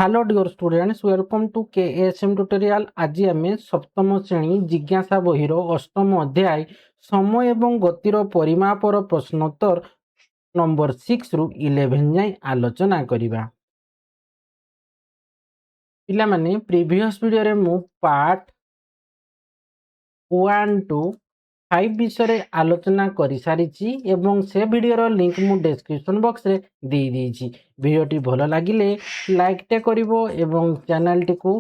Hello dear students, welcome to KSM tutorial. आज आम सप्तम श्रेणी जिज्ञासा बहिर अष्टम अध्याय समय एवं गतिर परिमापर प्रश्नोत्तर नंबर 6 रु 11 जाए आलोचना करिबा। पिला माने प्रीवियस वीडियो रे मु पार्ट 1 टू 5 विषय आलोचना कर सारी एवं से वीडियो लिंक मु डिस्क्रिप्शन बॉक्स रे दे देइछि। वीडियोटी भल लागिले लाइक टे करिवो एवं चैनल टी को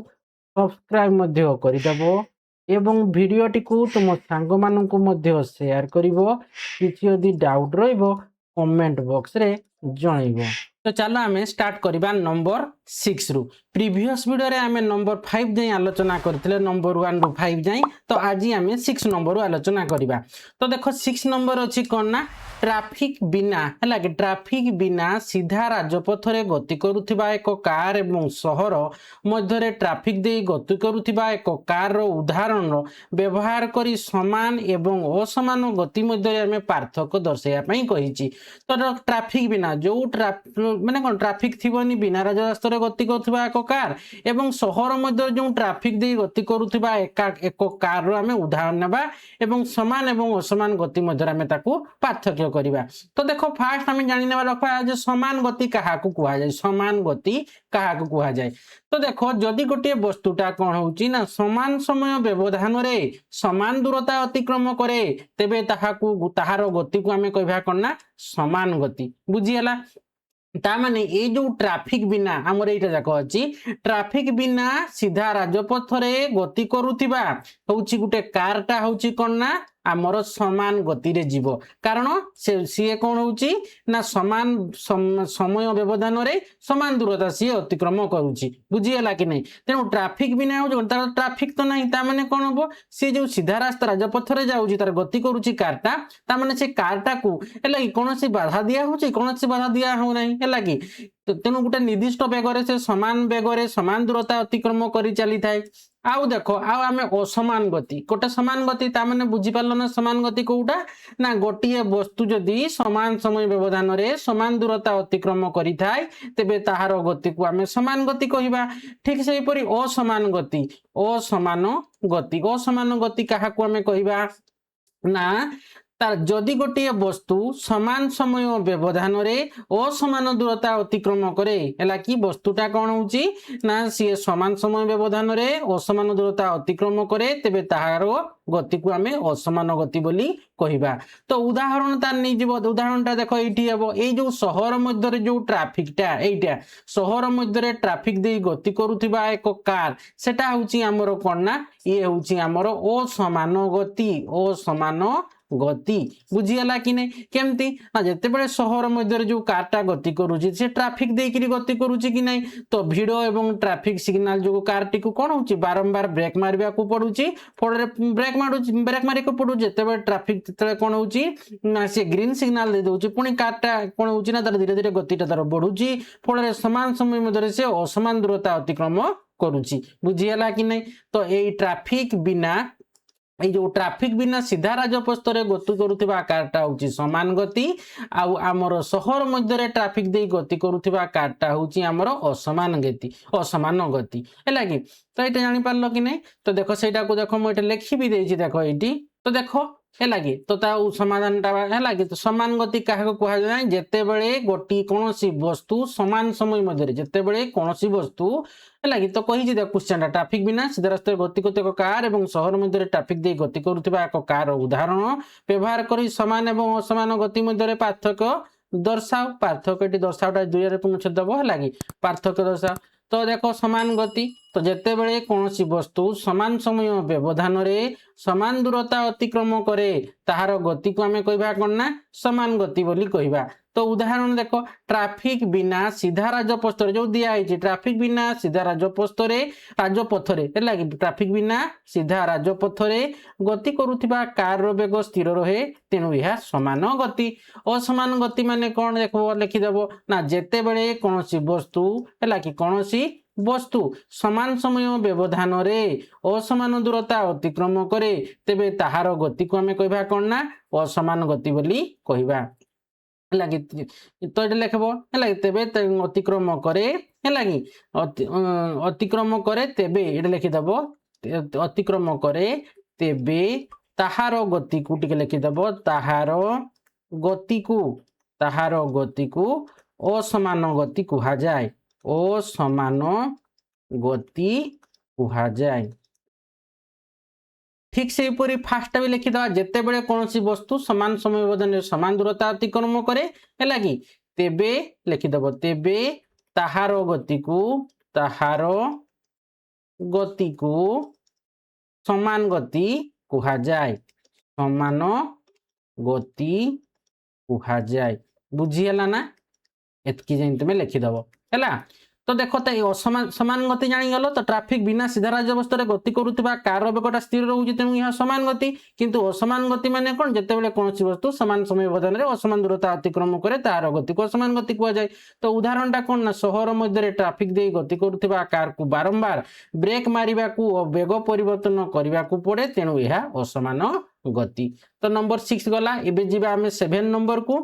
सब्सक्राइब मध्य करिदबो एवं वीडियोटी को तुम सांग माननकु मध्य शेयर करिवो। किछि यदि डाउट रहइबो कमेंट बॉक्स रे जणाइबो। तो चलो आम स्टार्ट करबा नंबर 6 रु। प्रीवियस वीडियो रे आम नंबर 5 जाए आलोचना करथिले, नंबर 1 रु 5 जाए। तो आज आम 6 नंबर आलोचना करबा। तो देखो 6 नंबर अछि कोन ना, ट्रैफिक बिना हला कि ट्रैफिक बिना सीधा राजपथ रे गति करूथिबा एक कार एवं शहर मध्य रे ट्रैफिक दे गति करूथिबा एक कार रो उदाहरण रो व्यवहार करी समान एवं असमान गति मध्य रे आम पार्थक्य दर्शाइया पई कहिछि। तो ट्रैफिक बिना जो माने कोन ट्रैफिक थिबोनी बिना राजरास्ता रे गति करूथिबा एक कार एवं शहर मध्य जो ट्रैफिक दे गति करूथिबा एक कार रो आम उदाहरण नेबा एवं समान एवं असमान गति मध्य आम ताकू पार्थक्य करिबा। तो देखो फास्ट आम जानि नेबा रखा जे समान गति काहाकू कुहा जाय, समान गति काहाकू कुहा जाय। तो देखो जदि गोटे वस्तुटा कोन होउची ना समान समय व्यवधान रे समान दूरता अतिक्रम करे तेबे ताहाकू ताहार गति को आम कहबा कोन ना समान गति। बुझियला ता माने ए जो ट्रैफिक बिना हमर एटा जाक अछि, ट्रैफिक बिना सीधा राजपथ रे गति करूथिबा होउची गुटे कारटा होउची कोन ना आमर समान गति रे जीवो। कारण से सीए कोन होउची ना समान समय व्यवधान रे समान दूरता सी अतिक्रम करूची। बुझियला कि नहीं? तेनु ट्रैफिक बिना हो तार ट्रैफिक तो नहीं, ता माने कोन हबो से जो सीधा रास्ता राजपथ रे जाउची तार गति करूची कारटा, ता माने से कारटा को एला कि कोनोसी बाधा दिया होची, कोनोसी बाधा दिया हो नहीं एला कि तेनु गुटे निर्दिष्ट बेगरे से समान बेगरे समान दूरता अतिक्रम करी चली थाए। आउ देखो आउ आमे असमान गति गोटे समान गति ता माने बुझी पारलो ना समान गति कोउटा ना गोटिए वस्तु जदि समान समय व्यवधान रे समान दूरता अतिक्रम करी थाए तेबे ताहार गति को आमे समान गति कहिबा। ठीक सेहि परि असमान गति, असमान गति, असमान गति काहा को आमे कहिबा ना तार जदि गोटे वस्तु समान समय व्यवधान रे असमान दूरता अतिक्रम करे एला कि वस्तुटा कोन होउची ना सी समान समय व्यवधान रे असमान दूरता अतिक्रम करे तेबे ताहार गति को आमे असमान गति बोली कहिबा। तो उदाहरण तार नै जीव, उदाहरणटा देखो एठी हेबो ए जो शहर मध्य रे जो ट्रैफिकटा एइटा शहर मध्य रे ट्रैफिक दे गति करूथिबा एक कार सेटा होउची हमरो कोन ना ये होउची हमरो असमान गति, असमान गति। बुझियला कि नहीं? केमती ना जते बळे शहर मध्य रे जो कारटा गति करूची से ट्रैफिक देकरी गति करूची कि नहीं, तो भिड़ एवं ट्रैफिक सिग्नल जो कारटी को कोन होची बारंबार ब्रेक मारबा को पडुची, फळे ब्रेक मारी को पडु जते बळे ट्रैफिक तळे कोन होची ना से ग्रीन सिग्नल दे दोची पुनी कारटा कोन होची ना तार धीरे धीरे गतिटा तार बढ़ुची फळे समान समय मध्य से असमान दूरता अतिक्रम करूची। बुझियला कि नहीं? तो ए ट्रैफिक बिना जो ट्रैफिक बिना सीधा राजपथ रे गति करूथिबा कारटा होची समान गति आउ हमर शहर मध्य रे ट्रैफिक दे गति करूथिबा कारटा होची हमर असमान गति, असमान गति हैला कि। तो एटा जानि पारलो कि नहीं? तो देखो सेटा को देखो म एटा लिखि भी देछि देखो एटी। तो देखो हैला कि तो ता समाधानटा हैला कि तो समान गति काहे को कहा जाय जते बेले गोटी कोनोसी वस्तु समान समय मध्य रे जते बेले कोनोसी वस्तु हैला कि तो कहि जे देख क्वेश्चन ट्रैफिक बिना सीधा रास्ता गति करते एक कार एवं शहर मध्य रे ट्रैफिक दे गति करूथिबा एक कार उदाहरण व्यवहार करी समान एवं असमान गति मध्य रे पार्थक्य दर्शाओ। पार्थक्यटी दर्शाओटा दुई रे पूर्णच्छेद दबो हैला कि पार्थक्य दर्शाओ। तो देखो समान गति तो जते बेले कोनोसी वस्तु समान समय व्यवधान रे समान दूरता अतिक्रम करे ताहार गति को आमे कहबा कोन ना समान गति बोली कहबा। तो उदाहरण देखो ट्रैफिक बिना सीधा राजपथ रे जो दिया है ट्रैफिक बिना सीधा राजपथ रे हैला कि ट्रैफिक बिना सीधा राजपथ रे गति करूथिबा कार रो वेग स्थिर रहे तेनु यह समान गति। असमान गति माने कोन देखो लिखि देबो ना जते बेले कोनोसी वस्तु हैला कि कोनोसी वस्तु समान समय व्यवधान रे असमान दूरता अतिक्रम करे तेबे ताहार गति को आमे कहबा कोन ना असमान गति बोली कहबा। तो ये लिखब है तेबे अतिक्रम करे है कि अतिक्रम करे तेबे ये लिखिदेव अतिक्रम करे तेबे ताहार गति को टिके लिखिदेव ताहार गति को असमान गति कहा जाए असमान गति कहा जाए। ठीक से ऊपर फास्ट भी लिखिदवा जेते बेले कौन सी वस्तु समान समय व्यवधान समान दूरता अतिक्रम करे है कि तेबे लिखिदेव तेबे ताहार गति को समान गति कहा जाए समान गति कहा जाए। बुझीगला ना एतकी जाइन तुम लिखिदेव है। तो देख तो ये समान गति जानीगल तो ट्राफिक बिना सीधा राजवस्था गति करुवा कार वेगटा स्थिर रोचे तेणु यह समान गति किंतु असमान गति माने कौन जिते बड़े कौन वस्तु समान समय व्यवधान में असमान दूरता अतिक्रम करे तार गति को असमान गति कह जाए। तो उदाहरण टा कौन ना सहर मध्य ट्राफिक दे गति करुवा कार को बारंबार ब्रेक मारिबा को वेग परिवर्तन करने को पड़े तेणु यह असमान गति। तो नंबर 6 गला एबे जीवा आमे 7 नंबर को।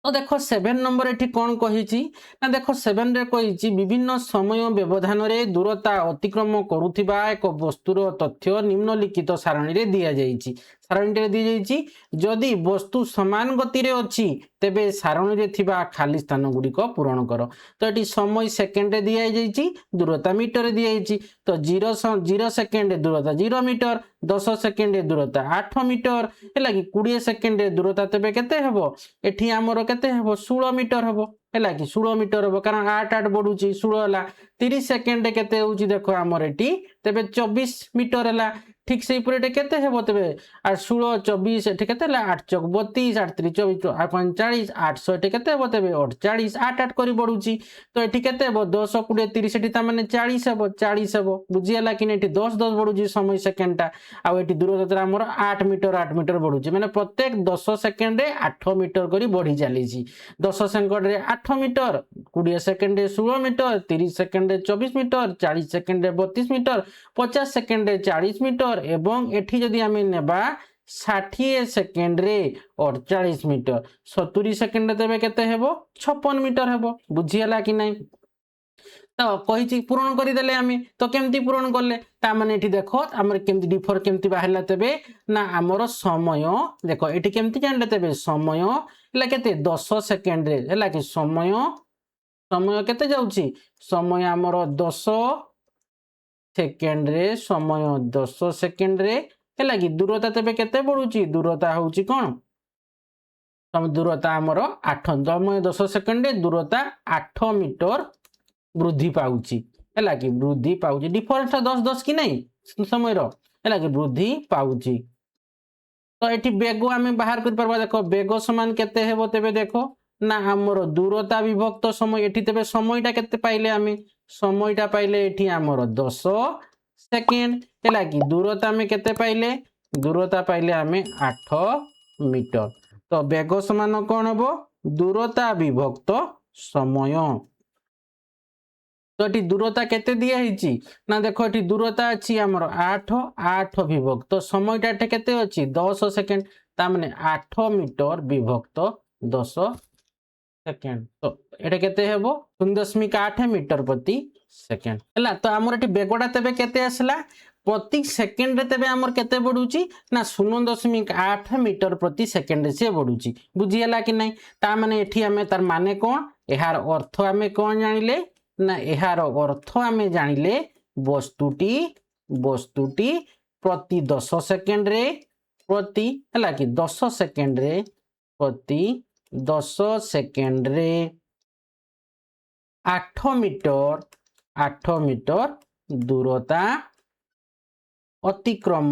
तो देखो 7 नंबर एठी कौन कही ना देखो 7 रे कही विभिन्न समय व्यवधान रे दूरता अतिक्रम करुथिबा एक वस्तुर तथ्य निम्नलिखित सारणी रे दिया जाइछि सारणी रे दिया जाइछि जदि वस्तु समान गति रे अछि तेबे सारणी रे थिबा खाली स्थान गुडी को पूरण करो। तो एठी समय सेकेंड रे दिया जाइछि दूरता मीटर रे दिया जाइछि तो 0 सेकेंड दूरता 0 मीटर 10 सेकेंड दूरता 8 मीटर है कि 20 सेकेंड दूरता तेबे केते हेबो एठी हमरो केते हेबो 16 मीटर हेबो है कि 16 मीटर हेबो कारण 8 बढ़ुची 16 हला 30 सेकेंड केते होउची देखो हमर एठी तेबे 24 मीटर हला। ठीक से ऊपर केते हेबो तेबे 16 24 एठी केते हला 8 चौक 32 8 3 24 45 800 एठी केते हेबो तेबे 48 8 8 करी बढ़ुची तो एठी केते हेबो 10 20 30 एठी ता माने 40 हेबो बुझी हला कि एठी 10 10 बढ़ुची समय सेकेंड टा आ एठी दूरता हमर 8 मीटर बढ़ुची माने प्रत्येक 10 सेकेंड रे 8 मीटर करी बढ़ी चलीची 10 सेकेंड रे 8 मीटर 20 सेकेंड रे 16 मीटर 30 सेकेंड रे 24 मीटर 40 सेकेंड रे 32 मीटर 50 सेकेंड रे 40 मीटर एवं एठी जदि आमे नेबा 60 सेकेंड रे 48 मीटर 70 सेकेंड तेबे केते हेबो 56 मीटर हेबो बुझी हला कि नहीं। तो कही पूरण करदेले आम तो केमती पूरण कले ता माने एठी देखो आमर केमती डिफर केमती बाहरला तेबे ना आमर समय देखो एठी केमती जानले तेबे समय हला केते 10 सेकेंड रे हला कि समय केते जाउची समय आमर 10 सेकेंड रे समय 10 सेकेंड रे हला कि दूरता तेबे केते बढ़ुची दूरता होउची कोन दूरता आमर 8 समय 10 सेकेंड रे दूरता 8 मीटर वृद्धि पाउची है कि वृद्धि पाउची डिफरेंस 10 10 कि नहीं समय है कि वृद्धि पाउची। तो ये बेग आम बाहर कर पारबा देखो बेग समान केते हेबो तेबे देखो ना हमर दूरता विभक्त समय एठी तेबे समयटा केते पाइले आमे समयटा पाइले एठी हमर 10 सेकेंड है कि दूरता आमे केते पाइले दूरता पाइले आमे 8 मीटर। तो बेग समान कोन हेबो दूरता विभक्त समय। तो ये दूरता केते दिया हिची ना देखो ये दूरता अच्छी आमर 8 विभक्त तो समयटा एठे केते अछि 10 सेकेंड ता माने 8 मीटर विभक्त 10 सेकेंड तो एठे केते हेबो 0.8 मीटर प्रति सेकेंड हला। तो आमर एठी बेगडा तेबे केते आसला प्रति सेकेंड रे तेबे आमर केते बढ़ुची ना 0.8 मीटर प्रति सेकेंड से बढ़ुची बुझी हला कि नहीं। ता माने एठी हमें तार माने कोन एहार अर्थ हमें कोन जानिले ना एहार अर्थ आमे जानिले वस्तुटी प्रति 10 सेकेंड रे प्रति हला कि 10 सेकेंड रे प्रति 10 सेकेंड रे 8 मीटर दूरता अतिक्रम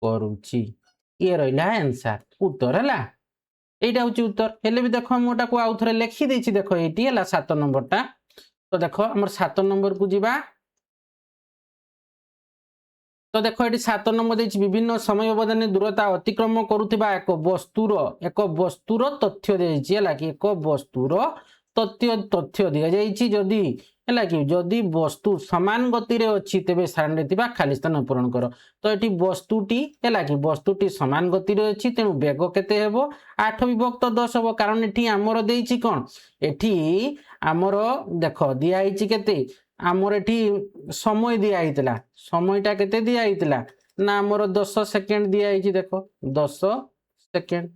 करूची ये रहिला आंसर उत्तर हला एटा होची उत्तर हेले भी देखो मोटा को आउ थरे लिखि देछि देखो एटी हला 7 नंबर टा। तो देखो हमर 7 नंबर को जीवा तो देखो एटी 7 नंबर देछि विभिन्न समय व्यवधान दूरता अतिक्रम करुथिबा एक वस्तुर तथ्य देछि हला कि एक वस्तुर ତଥ୍ୟ ତଥ୍ୟ ଦିଆଯାଇଛି ଯଦି ହେଲା କି ଯଦି ବସ୍ତୁ ସମାନ ଗତିରେ ଅଛି ତେବେ ସାରଣୀରେ ଥିବା ଖାଲି ସ୍ଥାନ ପୂରଣ କର। ତ ଏଠି ବସ୍ତୁଟି ହେଲା କି ବସ୍ତୁଟି ସମାନ ଗତିରେ ଅଛି ତେଣୁ ବେଗ କେତେ ହେବ 8 ବିଭକ୍ତ 10 ହେବ କାରଣ ଏଠି ଆମର ଦେଇଛି କ'ଣ ଏଠି ଆମର ଦେଖ ଦିଆ ହେଇଛି କେତେ ଆମର ଏଠି ସମୟ ଦିଆ ହେଇଥିଲା সময়ଟା କେତେ ଦିଆ ହେଇଥିଲା ନା ଆମର 10 ସେକେଣ୍ଡ ଦିଆ ହେଇଛି ଦେଖ 10 ସେକେଣ୍ଡ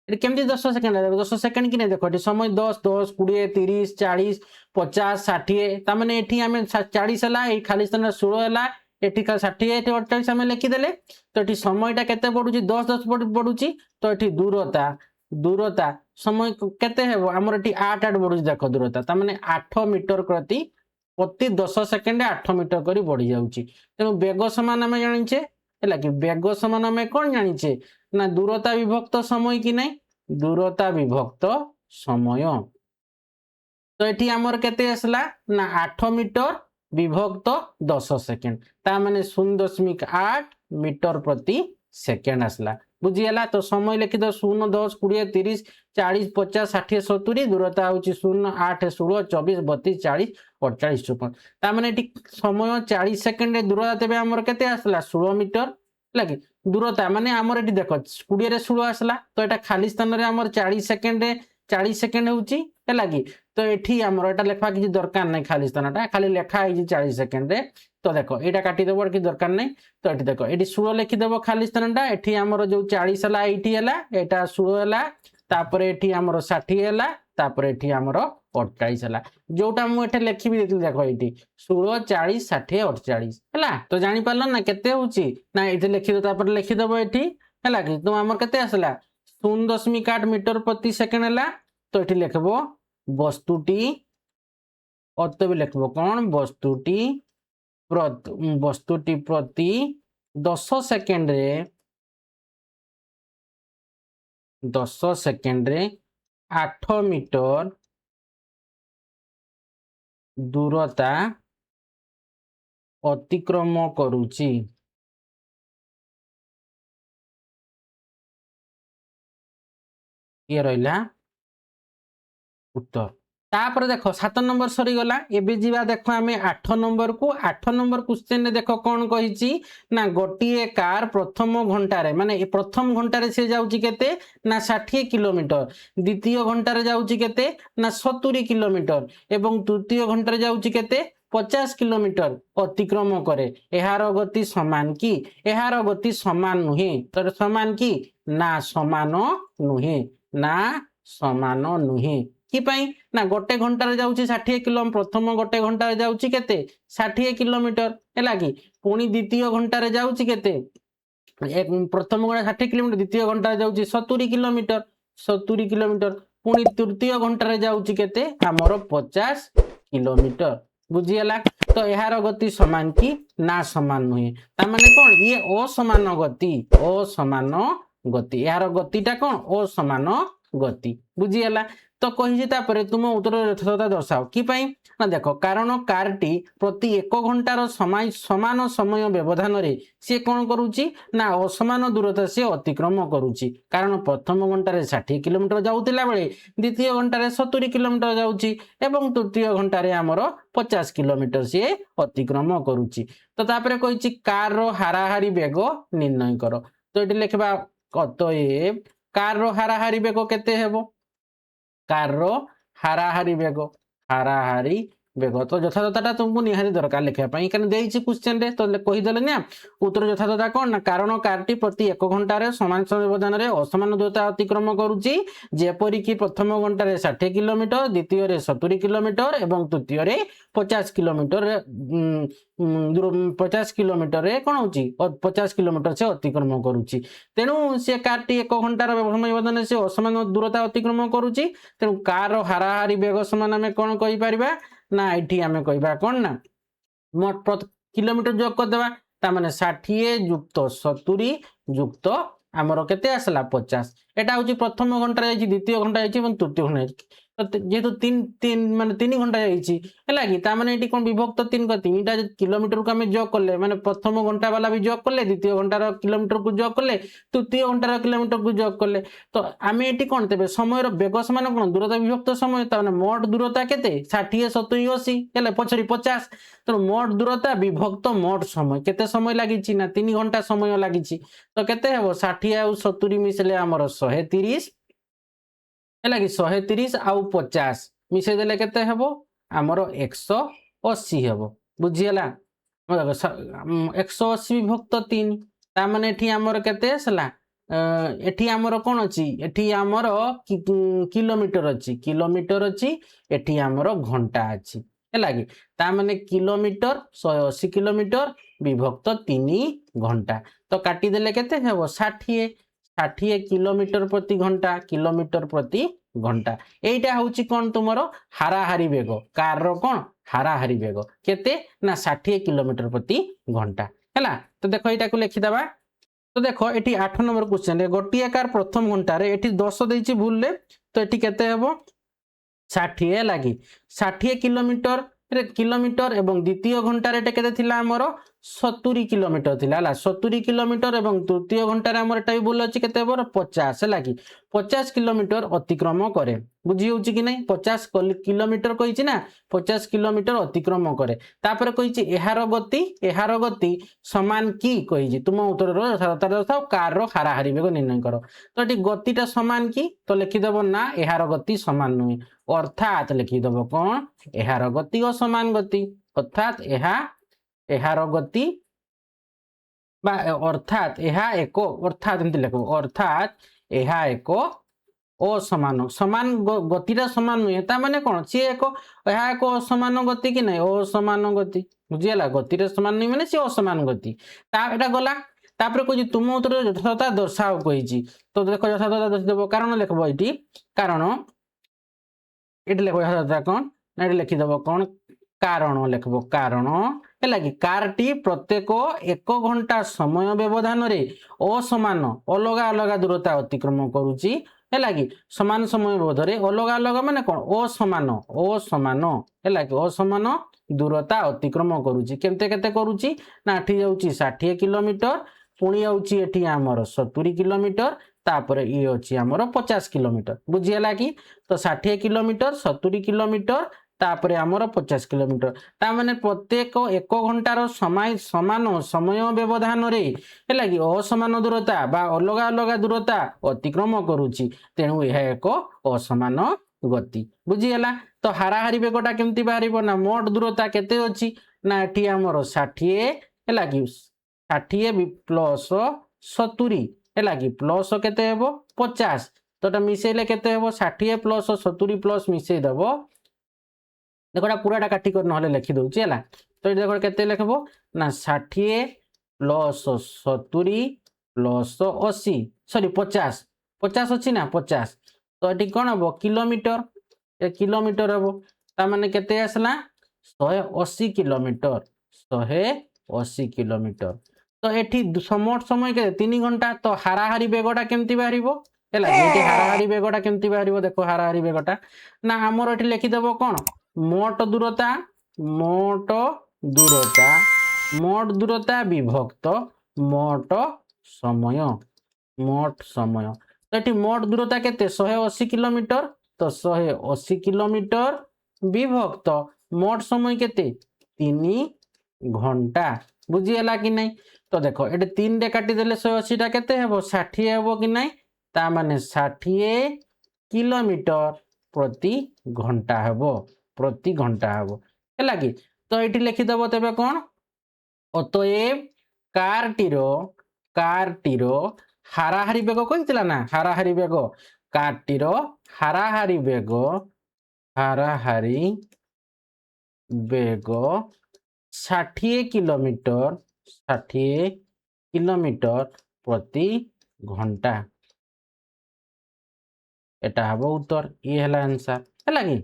এটি কেমতি 10 সেকেন্ড 10 সেকেন্ড কি না দেখো এটি সময় 10 10 20 30 40 50 60 তার মানে এটি আমি 40 হলা এই খালি স্থান 16 হলা এটি 60 এটি 48 আমি লিখিদেলে তো এটি সময়টা কেতে পড়ুছি 10 10 পড়ুছি তো এটি দূরতা দূরতা সময় কেতে হেব আমার এটি 8 8 পড়ুছি দেখো দূরতা তার মানে 8 মিটার প্রতি 10 সেকেন্ডে 8 মিটার করে বড়ি যাচ্ছে তেমন বেগ সমান আমি জানিছে ହେଲା କି ବେଗ ସମାନ ଆମେ କ'ଣ ଜାଣିଛେ ନା ଦୂରତା ବିଭକ୍ତ ସମୟ କି ନାହିଁ ଦୂରତା ବିଭକ୍ତ ସମୟ ତ ଏଠି ଆମର କେତେ ଆସିଲା ନା 8 ମିଟର ବିଭକ୍ତ 10 ସେକେଣ୍ଡ ତା ମାନେ 0.8 ମିଟର ପ୍ରତି ସେକେଣ୍ଡ ଆସିଲା ବୁଝିଗଲା ତ ସମୟ ଲେଖିଦ 0 10 20 30 40 50 60 70 ଦୂରତା ହେଉଛି 0 8 16 24 32 40 48 54 ତା ମାନେ ଏଠି ସମୟ 40 ସେକେଣ୍ଡ ଦୂରତା ତେବେ ଆମର କେତେ ଆସିଲା 16 ମିଟର ହେଲା କି ଦୂରତା ମାନେ ଆମର ଏଠି ଦେଖ 20 ରେ 16 ଆସିଲା ତ ଏଟା ଖାଲି ସ୍ଥାନରେ ଆମର 40 ସେକେଣ୍ଡ ହେଉଛି ହେଲା କି ତ ଏଠି ଆମର ଏଟା ଲେଖା କିଛି ଦରକାର ନାହିଁ ଖାଲି ସ୍ଥାନଟା ଖାଲି ଲେଖା ହେଇଛି 40 ସେକେଣ୍ଡରେ ତ ଦେଖ ଏଇଟା କାଟିଦେବ କିଛି ଦରକାର ନାହିଁ ତ ଏଠି ଦେଖ ଏଠି 16 ଲେଖିଦେବ ଖାଲି ସ୍ଥାନଟା ଏଠି ଆମର ଯୋଉ 40 ହେଲା ଏଇଠି ହେଲା ଏଟା 16 ହେଲା ତାପରେ ଏଠି ଆମର 60 ହେଲା ତାପରେ ଏଠି ଆମର 48 ହେଲା ଯୋଉଟା ମୁଁ ଏଠି ଲେଖିବି ଦେଇଥିଲି ଦେଖ ଏଇଠି 16 40 60 48 ହେଲା ତ ଜାଣି ପାରିଲ ନା କେତେ ହେଉଛି ନା ଏଠି ଲେଖିଦ ତାପରେ ଲେଖିଦେବ ଏଠି ହେଲା କି ତ ଆମର କେତେ ଆସିଲା 0.8 ମିଟର ପ୍ରତି ସେକେଣ୍ଡ ହେଲା ତ ଏଠି ଲେଖିବ ବସ୍ତୁଟି ଅତ ବି ଲେଖିବ କ'ଣ ବସ୍ତୁଟି ପ୍ରତି 10 ସେକେଣ୍ଡରେ 8 ମିଟର ଦୂରତା ଅତିକ୍ରମ କରୁଛି ये रहा उत्तर तापर देख 7 नंबर सरीगला एबे जीवा देख आम 8 नंबर को 8 नंबर क्वेश्चन देख कौन कही ना गोटे कार प्रथम घंटार माने प्रथम घंटार से जाऊँगी केते ना 60 किलोमीटर द्वितीय घंटार जाऊँगी केते ना 70 किलोमीटर एवं तृतीय घंटार जाऊँगी केते 50 किलोमीटर अतिक्रम करे एहार गति समान कि एहार गति समान नुहे तो समान कि ना समान नुहे ना समान नुहे कि ना गोटे घंटार जाऊँगी 60 किलो प्रथम गोटे घंटार जाऊँगी केते 60 किलोमीटर है कि पुणी द्वितीय घंटार जाऊँगी केते प्रथम घंटा 60 किलोमीटर द्वितीय घंटार जाऊँगी 70 किलोमीटर पुणी तृतीय घंटार जाऊँगी केते आमर 50 किलोमीटर बुझीगला तो यार गति समान कि ना समान नुहे तार कौन ये असमान गति यार गतिटा कौन असमान गति बुझीगला तो कही तुम उत्तर यथार्थता दर्शाओ कि ना देख कारण कारटी प्रति 1 घंटार समान समय व्यवधान सी कौन करुच्ची ना असमान दूरता सी अतिक्रम करुच्ची कारण प्रथम घंटार 60 किलोमीटर जाऊला बेले द्वितीय घंटार 70 किलोमीटर जाऊँगी एवं तृतीय घंटार आमर 50 किलोमीटर सी अतिक्रम करुच्ची तो तापर कही कार हाराहारी बेग निर्णय कर तो ये लिखा अतएव कार हाराहारी बेग केते हेबो कार हाराहारी बेग तो यथार्थता तुमको निहाती दरकार लिखा कारण क्वेश्चन रे तो कहीदेले ना उत्तर यथार्थता कौन ना कारण कारटी प्रति 1 घंटार समान समय व्यवधान असमान दूरता अतिक्रम करुच्ची जेपरिक प्रथम घंटार 60 किलोमीटर द्वितीय 70 किलोमीटर एवं तृतीय 50 किलोमीटर 50 किलोमीटर कौन हो 50 किलोमीटर से अतिक्रम करुच्ची तेणु से कारटी 1 घंटार समय व्यवधान से असमान दूरता अतिक्रम करुच्ची तेणु कार हाराहारी बेग समान आम कौन कहीपर ना ये आम कह कौन ना मोट किलोमीटर जोग करदेवा तार 60 युक्त 70 युक्त आमर केते आसला 50 एटा हूँ प्रथम घंटा द्वितीय घंटा तृतीय घंटा तो जेहेतु तीन तीन माने 3 घंटा जाइछि हैला कि ता माने एटी कोन विभक्त 3 को 3टा किलोमीटर को हम जोग करले माने प्रथम घंटा वाला भी जोग करले द्वितीय घंटार किलोमीटर को जोग करले तृतीय घंटार किलोमीटर को जोग करले तो आमे एटी कोन तेबे समयर बेग समान कोन दूरता विभक्त समय ता माने मोट दूरता केते 60 70 80 हैला पछरी 50 तो मोट दूरता विभक्त मोट समय केते समय लागिछि ना 3 घंटा समय लागिछि तो केते हेबो 60 आ 70 मिसले हमर 130 है कि 130 आउ 50 मिसे देले केते हेबो हमर 180 हेबो बुझियला 180 विभक्त 3 ता माने एठी हमर केते असला एठी हमर कोन अछि एठी हमर किलोमीटर अछि एठी हमर घंटा अछि है कि ता माने किलोमीटर 180 किलोमीटर विभक्त 3 घंटा तो काटी देले केते हेबो 60 60 किलोमीटर प्रति घंटा एटा होची कोन तुमरो हाराहारी बेग कार रो कोन हाराहारी बेग केते ना 60 किलोमीटर प्रति घंटा हैला तो देखो एटा को लिखि दबा तो देखो एटी 8 नंबर क्वेश्चन रे गोटिया कार प्रथम घंटा रे एटी 10 देइची भूल ले तो एटी केते हेबो 60 लागी 60 किलोमीटर एवं द्वितीय घंटा रे केते थिला हमरो 70 किलोमीटर थिला हला 70 किलोमीटर एवं तृतीय घंटा रे हमर एटा भी भूल अछि केते बर 50 लागी 50 किलोमीटर अतिक्रम करे बुझी होउची कि नै 50 किलोमीटर कहिछि ना 50 किलोमीटर अतिक्रम करे तापर कहिछि एहार गति समान की कहिछि तुम उत्तर रो यथार्थ कार रो हाराहारी बेग निर्णय करो तो एटी गतिटा समान की तो लिखि देबो ना एहार गति समान नुई अर्थात लिखि देबो कोन एहार गति असमान गति अर्थात एहार गति बा अर्थात एहा एको अर्थात एमति लिखबो अर्थात एहा एको असमान समान गतिटा समान नुहे ता माने कोन सी एको एहा एको असमान गति कि नै असमान गति बुझियला गतिटा समान नै माने सी असमान गति ता एटा गला तापर कोइ तुम उत्तर यथार्थता दर्शाओ कहिछि तो देखो यथार्थता दर्श देबो कारण लिखबो एटी कारण एटी लिखबो यथार्थता कोन ना एटी लिखि देबो कोन कारण लिखबो कारण है कि कारटी प्रत्येक 1 घंटा समय व्यवधान रे असमान अलग अलग दूरता अतिक्रम करूची है कि समान समय व्यवध रे अलग अलग माने कोन असमान है कि असमान दूरता अतिक्रम करूची केते केते करूची ना एठी जाउची 60 किलोमीटर पुणी आउची एठी हमर 70 किलोमीटर तापर ई अछि हमर 50 किलोमीटर बुझियला कि तो 60 किलोमीटर 70 किलोमीटर तापरे हमर 50 किलोमीटर ता माने प्रत्येक 1 घंटार समय समान समय व्यवधान रे हैला कि असमान दूरता बा अलग अलग दूरता अतिक्रम करूची तेनु यह एक असमान गति बुझियला तो हाराहारी बेगटा केमती बाहरिबो ना मोट दूरता केते अछि ना एठी हमर 60 हैला कि 60 प्लस 70 हैला कि प्लस केते हेबो 50 तो ता मिसेले केते हेबो 60 प्लस 70 प्लस मिसे देबो देखो पूराटा काटी कर नहले लिखि दउची हैला तो ये देखो केते लिखबो ना 60 प्लस 70 प्लस 80 सॉरी 50 अछि ना 50 तो एटी कोन हबो किलोमीटर ए किलोमीटर हबो ता माने केते आसला 180 किलोमीटर 180 किलोमीटर तो एठी मोट समय के 3 घंटा तो हाराहारी बेगटा केमती बाहरिबो हैला एटी हाराहारी बेगटा केमती बाहरिबो देखो हाराहारी बेगटा ना हमर एठी लिखि देबो कोन मोट दूरता विभक्त मोट समय तो एटी मोट दूरता केते 180 किलोमीटर तो 180 किलोमीटर विभक्त मोट समय केते 3 घंटा बुझियला कि नै तो देखो एटी 3 रे काटी देले 180 टा केते हेबो 60 हेबो कि नै ता माने 60 किलोमीटर प्रति घंटा हेबो हैला कि तो एटी लिखि देबो तबे कोन अतएव कारटीरो हाराहारी बेग कहितला ना हाराहारी बेग कारटीरो हाराहारी बेग 60 किलोमीटर प्रति घंटा एटा हबो उत्तर ये हला आंसर हैला कि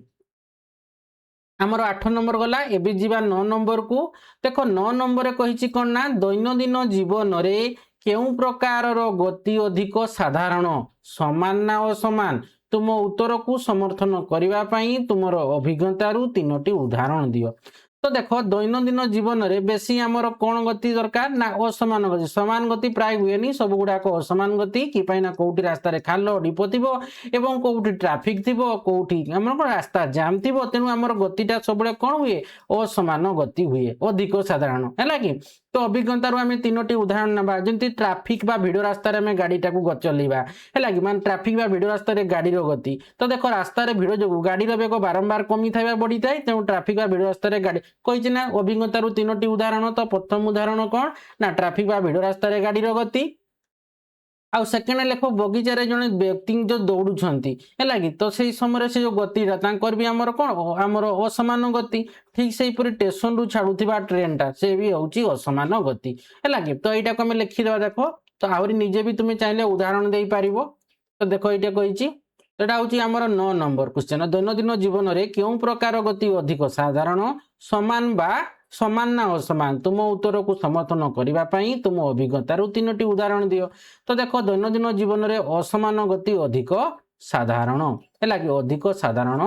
हमर 8 नंबर गला एबी जीवा 9 नंबर को देखो 9 नंबर रे कहिछि कोन ना दैनंदिन जीवन रे केउ प्रकार रो गति अधिक साधारण समान ना असमान तुम उत्तर को समर्थन करने तुम अभिज्ञतारू 3टी उदाहरण दियो। तो देख दैनंदिन जीवन में बेसी आमर कौन गति दरकार ना असमान गति। समान गति प्राय हुए सब गुड़ाक असमान गति कि ना कौटी रास्तार खाल ढीप थी एवं कौटी ट्राफिक थी कौटी आम रास्ता जाम थी तेणु आमर गतिटा सब कौन हुए असमान गति हुए अधिक साधारण है कि। तो अभिज्ञतारू आम 3टी उदाहरण ना जमी ट्राफिक बा भिड़ रास्तार आम गाड़ी चलवा है कि माने ट्राफिक बा भिड़ रास्तार गाड़ी गति। तो देख रास्तार भिड़ जो गाड़ी बेग बारंबार कमी था बढ़ी थाए तेणु ट्राफिक बा भिड़ रास्तार गाड़ी कही ना अभिज्ञतारू 3टी उदाहरण। तो प्रथम उदाहरण कौन ना ट्राफिक बा भिड़ रास्तार गाड़ी गति। आउ सेकेंड लेख बगीचारे जड़े व्यक्ति जो दौड़ुंट है कि तो से समय से जो गतिटा भी आमर कौन आमर असमान गति। ठीक से स्टेशन रु छाड़ुवा ट्रेनटा से भी हूँ असमान गति है कि। तो यहाँ आम लिखिदेवा देख तो आहरी निजे भी तुम चाहिए उदाहरण दे पार। तो देख ये कही एटा हूँ आमर 9 नंबर क्वेश्चन। दैनंदिन जीवन में क्यों प्रकार गति अधिक साधारण समान बा समान ना असमान तुम उत्तर को समर्थन करने तुम अभिज्ञतारू 3टी उदाहरण दियो। तो देख दैनंदिन जीवन में असमान गति अधिक साधारण है कि अधिक साधारण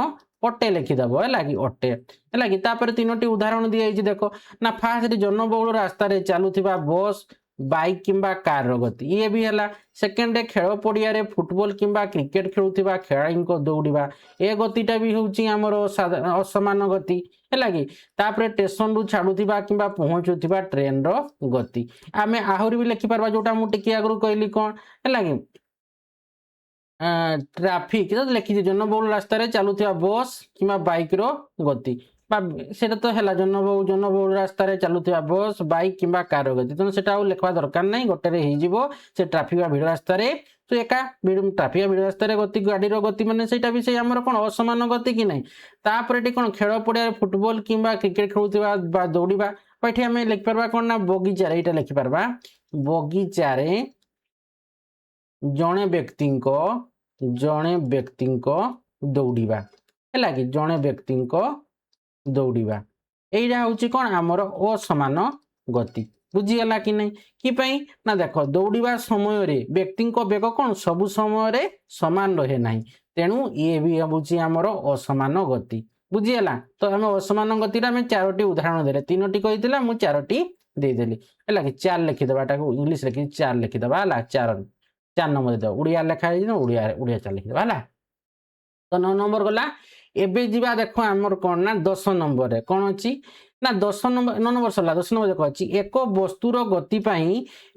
अटे लिखिदेव है कि अटे है कि। 3टी उदाहरण दिखाई देख ना फास्ट जनबहुल रास्ता चलुवा बस बाइक किंबा कार गति ये भी है। सेकेंड खेल पड़िया फुटबॉल किंबा क्रिकेट खेलुवा खेलाड़ी दौड़ा ए गतिटा भी हूँ आमर असमान गति है कि। स्टेशन रु छाड़ुवा कि पहुँचुवा ट्रेन गति आम आहरी भी लिखिपार जोटा मुझे आगु कहली कौन है कि ट्राफिक तो लिखी जनबहुल रास्तार चलुवा बस कि बाइक गति सेटा तो है जनबहुल रास्तार चलुवा बस बाइक कि कार गति तेणु से लिखा दरकार नहीं गोटे से ट्राफिक भिड़ रास्तार तो एका ट्राफिक भिड़ रास्तार गति गाड़ी गति मैंने से भी से आमर कौन असमान गति कि नहीं। तापर ये कौन खेल पड़िया फुटबॉल कि क्रिकेट खेलुवा दौड़ा ये आम लिखिपार कौन ना बगीचार यहाँ लिखिपार बगीचार जड़े व्यक्ति दौड़ा है कि जड़े व्यक्ति दौड़ा यहीटा हूँ कौन आमर असमान गति बुझीगला कि नहीं कि ना देख दौड़ा समय रे व्यक्ति बेग कौन सब समय समान रहे ना तेणु ये भी हूँ आमर असमान गति बुझीगला। तो आम असमान गति आम 4टी उदाहरण दे 3टी कही मुझे 4टी देदेली है कि 4 लिखिदेटा इंग्लीश लिखी 4 लिखिदेवा है 4 नंबर देव उड़िया लिखाई उड़िया 4 लिखिदेवा है। तो 9 नंबर गला एबे जीवा देख आमर कौन ना 10 नंबर कौन अच्छी ना 10 नंबर 9 नंबर सरला 10 नंबर देख अच्छी एक वस्तुर गति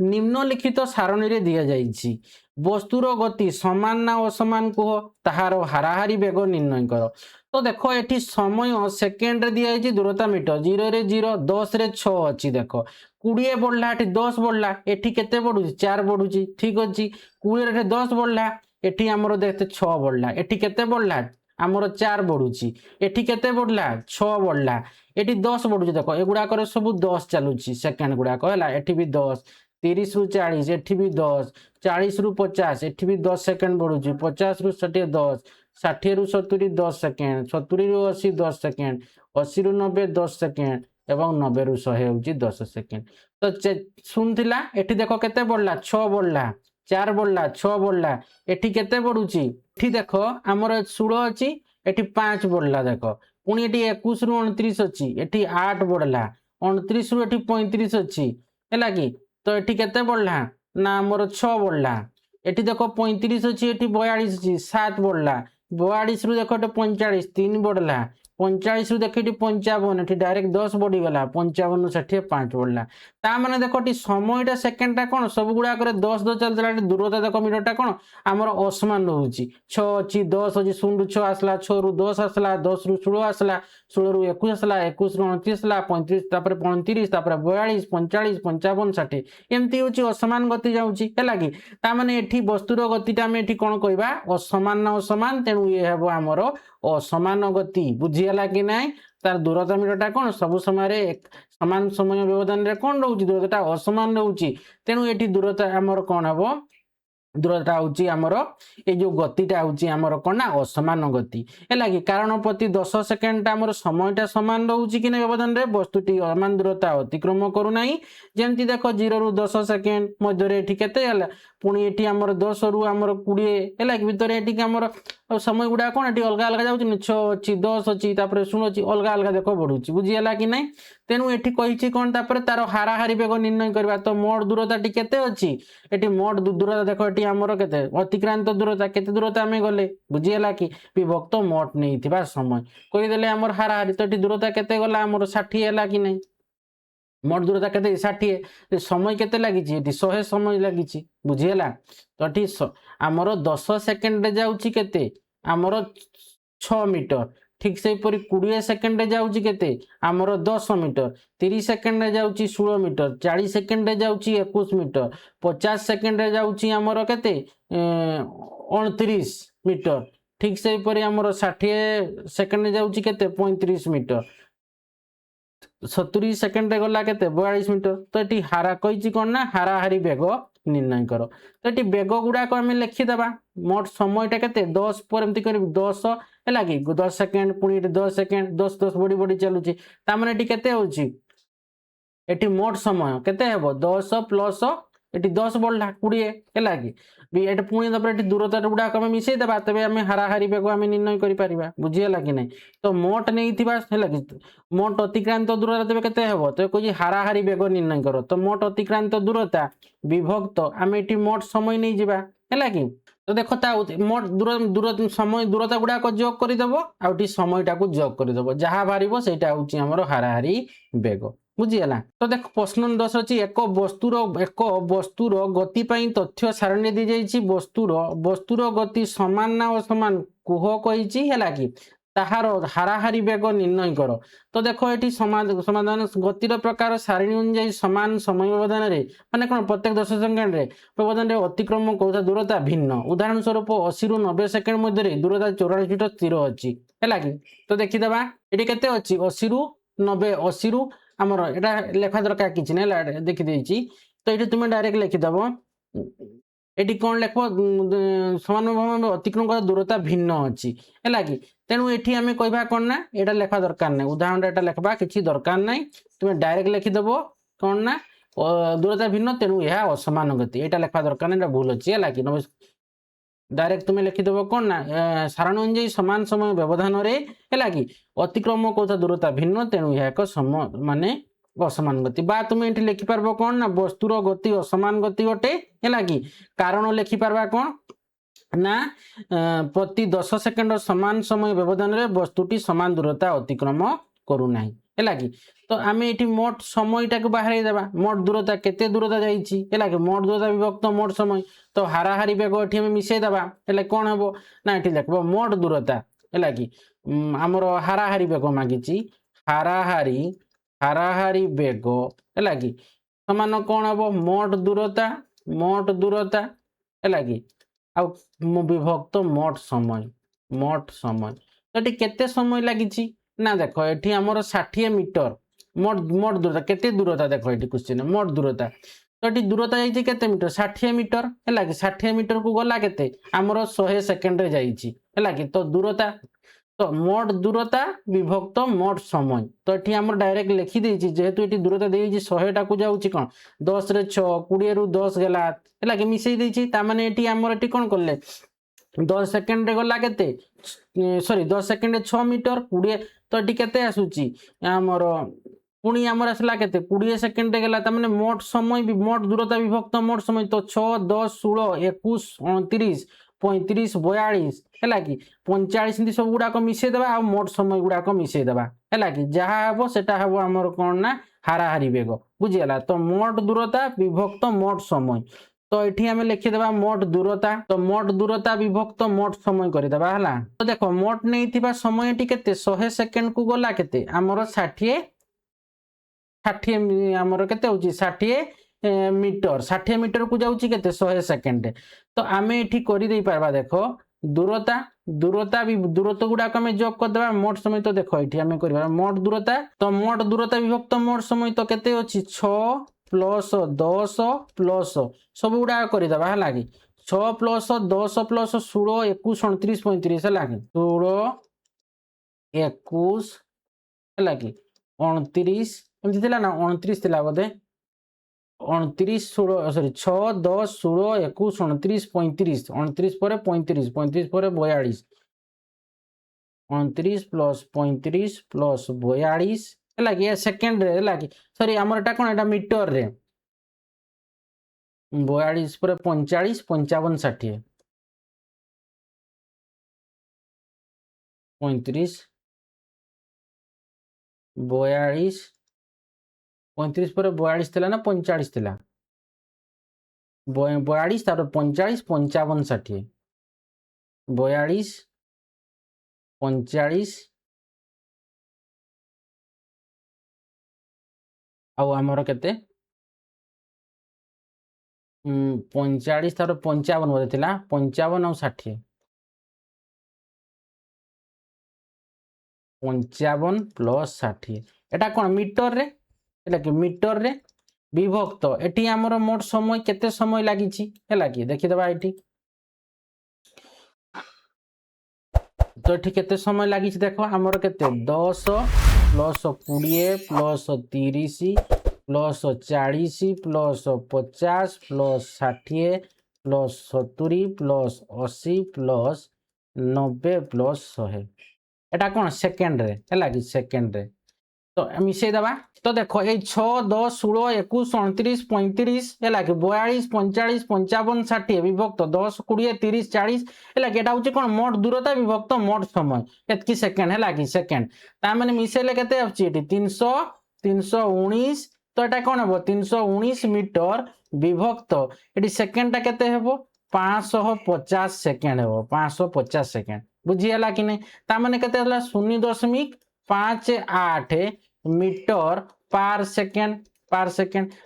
निम्नलिखित सारणी रे दिया जाइछि वस्तुर गति समान ना असमान कह ताहार हाराहारी बेग निर्णय कर। तो देख ये समय सेकेंड रे दिया जाइछि दूरता मीटर 0 रे 0 10 रे 6 अच्छी देख 20 बढ़ला ये 10 बढ़ला एठी केते बढ़ुछि 4 बढ़ुछि ठीक अच्छी 20 रे 10 बढ़ला एठी हमरो देखते 6 बढ़ला एठी केते बढ़ला आमर 4 बढ़ुची एठी केते बढ़ला 6 बढ़ला एठी 10 बढ़ुची देख एगुड़ाक सब 10 चलुची सेकेंड गुड़ाक है एठी भी 10 30 रु 40 एठी भी 10 40 रु 50 एठी भी 10 सेकेंड बढ़ुची 50 रु 60 10 60 रु 70 10 सेकेंड 70 रु 80 10 सेकेंड 80 रु 90 10 सेकेंड एवं 90 रु 100 होची 10 सेकेंड। तो सुनथिला एठी देखो केते बढ़ला 6 बढ़ला 4 बढ़ला 6 बढ़ला एठी केते बढ़ुची एठी देखो आमर 16 अच्छी एठी 5 बढ़ला देख पुणी एठी 21 रु 29 अच्छी एठी 8 बढ़ला 29 रु एठी 35 अच्छी है कि। तो एठी केते बढ़ला ना आमर 6 बढ़ला एठी देखो 35 अच्छी एठी 42 अच्छी 7 बढ़ला 42 रु देखो 45 3 बढ़ला 45 रु देख 55 एठी डायरेक्ट 10 बढ़ीगला 55 रु 60 5 बढ़ला ता माने देखो समयटा सेकेंडटा कौन सब गुड़ाक 10 10 चलता दूरता देख मीटरटा कौन आमर असमान रोचे 6 अच्छी 10 अच्छी 0 रु 6 आसला 6 रु 10 आसला 10 रु 16 आसला 16 रु 21 आसला 21 रु 29 आसला 35 तापर 35 तापर 42 45 55 60 एमती हूँ असमान गति जाऊँगी है कि। ताने एठी वस्तुर गतिटा आम एठी कौन कहवा असमान ना असमान तेणु ये हे आमर असमान गति बुझीगला कि ना। तार दूरता मीटरटा कौन सब समय समान समय व्यवधान रे कौन रोचे दूरता असमान रोचे तेणु ये दूरता आमर कौन हम दूरता हूँ आमर ये जो गतिटा हूँ आमर कौन ना असमान गति है कि। कारण प्रति 10 सेकेंड आमर समयटा सामान रोचे कि व्यवधान रे वस्तुटी समान दूरता अतिक्रम करूना जमती देख 0 रु 10 सेकेंड मध्य केते पुणी ये आमर 10 रु आमर 20 है कि भितर ये आमर समय गुड़ा कौन ये अलग अलग जाऊँगी 6 अच्छी 10 अच्छी शून्य अच्छी अलग अलग देख बढ़ुची बुझीगला कि नहीं तेणु ये कही कौन तार हाराहारी बेग निर्णय करवा तो मोट दूरता टी केते अच्छी ये मोट दूरता देख ये आमर के अतिक्रांत दूरता केते दूरता आम गले बुझीगला कि विभक्त मोट नहीं समय कहीदेले आमर हाराहारी तो ये दूरता केते गला आमर 60 है कि नहीं मोट दूरता केते 60 समय केते लगी 100 समय लगी बुझीगला तो ये आमर 10 सेकेंड जाऊँगी केते आमर 6 मीटर ठीक से 20 सेकेंड जाऊँगी केते आमर 10 मीटर 30 सेकेंड जाऊँगी 16 मीटर 40 सेकेंड जाऊँगी 21 मीटर 50 सेकेंड जाऊँगी आमर केते 29 मीटर ठीक से आमर 60 सेकेंड जाऊँगी केते 35 मीटर 70 सेकेंड गला केते 42 मीटर तो ये हारा कही कौन ना हाराहारी बेग निर्णय कर तो ये बेग गुड़ाक आम लिखिदेवा मोट समयटा के 10 पर एमती कर 10 है कि 10 सेकेंड पुणी 10 सेकेंड 10 10 बढ़ी बढ़ी चलुची तार ये मोट समय केते हेबो 10 प्लस ये 10 बढ़ला 20 है कि ये पुणी ये दूरता गुड़ाक आम मिसई देवा तेज आम हाराहारी बेग आम निर्णय कर बुझीगला कि नहीं तो मोट नहीं है कि मोट अतिक्रांत दूरता तेज केते हेबो तो कह हाराहारी बेग निर्णय कर तो मोट अतिक्रांत दूरता विभक्त आम ये मोट समय नहीं जावा है कि तो देख मोट दूर समय दूरता गुड़ाक जोग करदेव आउटी समयटा को जोग करदेव जहाँ बाहर से आमर हाराहारी बेग बुझीगला तो देख प्रश्न 10 अच्छी एक वस्तुर गति तथ्य सारणी दी जाइए वस्तुर गति समान ना असमान कुह कही है कि ताहार हाराहारी बेग निर्णय कर तो देख ये समाधान गतिर प्रकार सारणी अनुजाई समान समय व्यवधान माने कौन प्रत्येक 10 सेकेंड व्यवधान अतिक्रम कौथा दूरता भिन्न उदाहरण स्वरूप 80 रु 90 सेकेंड मध्य दूरता 44 मीटर स्थिर अच्छी है कि तो देखीदे ये के 80 रु 90 80 रु आमर एटा लेखा दरकार किसी ना देखी तो ये तुम डायरेक्ट लिखिदेव ये कौन लिख समान अतिक्रम दूरता भिन्न अच्छी है कि तेणु ये आम कह कौन ना यहाँ लेखा दरकार ना उदाहरण एटा लिखा किसी दरकार ना तुम डायरेक्ट लिखिदेव कौन ना दूरता भिन्न तेणु यह असमान गति यहाँ लेखा दरकार ना भूल अच्छी है कि डायरेक्ट तुम लिखिदेव कौन ना सारण अनुजाई समान समय व्यवधान है कि अतिक्रम कौथा दूरता भिन्न तेणु यह एक माने असमान गति बा तुम ये लिखिपार कौन ना वस्तुर गति असमान गति अटे है कि कारण लिखिपार कौन ना प्रति 10 सेकेंड समान समय व्यवधान वस्तुटी समान दूरता अतिक्रम करूना है कि तो आम ये मोट समयटा को बाहर देवा मोट दूरता केते दूरता जाइए है कि मोट दूरता विभक्त मोट समय तो हाराहारी बेग ये मिसई देवा है कौन हम ना ये देख मोट दूरता है कि आमर हाराहारी बेग मागिची हाराहारी हाराहारी बेग है कि समान कौन हम मोट दूरता है कि विभक्त मोट समय तो ये केते समय लगी ना देख ये आमर 60 मीटर मोट दूरता केते दूरता देख ये क्वेश्चन मोट दूरता तो ये दूरता जाइए केते मीटर 60 मीटर है कि 60 मीटर को गला केते आमर 100 सेकेंड रे जाइए है कि तो दूरता तो मोट दूरता विभक्त मोट समय तो ये आम डायरेक्ट लिखिदे जेहेतु ये दूरता दे 100टा को जाऊँगी कौन 10 रे 6 20 रु 10 गला है कि मिसई देती ताने ये आमर ये कौन कले 10 सेकेंड गला केते सॉरी 10 सेकेंड 6 मीटर 20 तो ये केते आसुची आमर पुणी आमर आसला केते 20 सेकेंड गला ताने मोट समय मोट दूरता विभक्त मोट समय तो 6 10 16 21 29 35 42 है कि 45 सब गुड़ाक मिसई देवा आ मोट समय गुड़ाक मिसई देवा है कि जहाँ हम सेटा हम आमर कौन ना हाराहारी बेग बुझीगला तो मोट दूरता विभक्त मोट समय तो ये आम लिखिदेवा मोट दूरता तो मोट दूरता विभक्त मोट समय करदेवा है तो देख मोट नहीं समय के 100 सेकेंड को गला के आमर 60 आमर के 60 मीटर 60 मीटर को जाऊँगी के 100 सेकेंड तो आम ये करदे पार्बा देख दूरता दूरता दूरता गुड़ाक आम जोग करदे मोट समय तो देख ये आम कर मोट दूरता विभक्त मोट समय तो केते अच्छी 6 प्लस 10 प्लस सब गुड़ा करदे है कि 6 प्लस 10 प्लस 16 21 29 35 है कि 16 21 है कि 29 एमती ना 29 बोधे 29 16 सॉरी 6 10 16 21 29 35 29 पर 35 35 पर 42 29 प्लस 35 प्लस 42 है कि सेकेंड रे है कि सॉरी आमर एटा कोन एटा मीटर रे 42 पर 45 55 60 35 42 35 पर 42 थिला ना 45 थिला 42 तार 45 55 60 42 45 आउ आमर केते 45 तार 55 बोले थिला 55 और 60 55 प्लस 60 एटा कोन मीटर रे एटा कि मीटर रे विभक्त एटी आमर मोट समय केते समय लागिछि हैला कि देखि दबा एटी तो एटी केते समय लागिछि देखो आमर केते 10 plus 20 plus 30 plus 40 plus 50 plus 60 plus 70 plus 80 plus 90 plus 100 एटा कोन सेकेंड रे हैला कि सेकेंड रे तो मिसई दबा तो देखो ये 6 10 16 21 29 35 है कि 42 45 55 60 विभक्त 10 20 30 40 है कि हूँ कौन मोट दूरता विभक्त मोट समय एतकी सेकेंड है कि सेकेंड ताने मिसेले केते आछि 300 319 तो एटा कौन हम 319 मीटर विभक्त ये सेकेंडटा केते हेबो 550 सेकेंड हेबो 550 सेकेंड बुझीला कि नहीं ताने केते हला 0.58 मीटर पर सेकेंड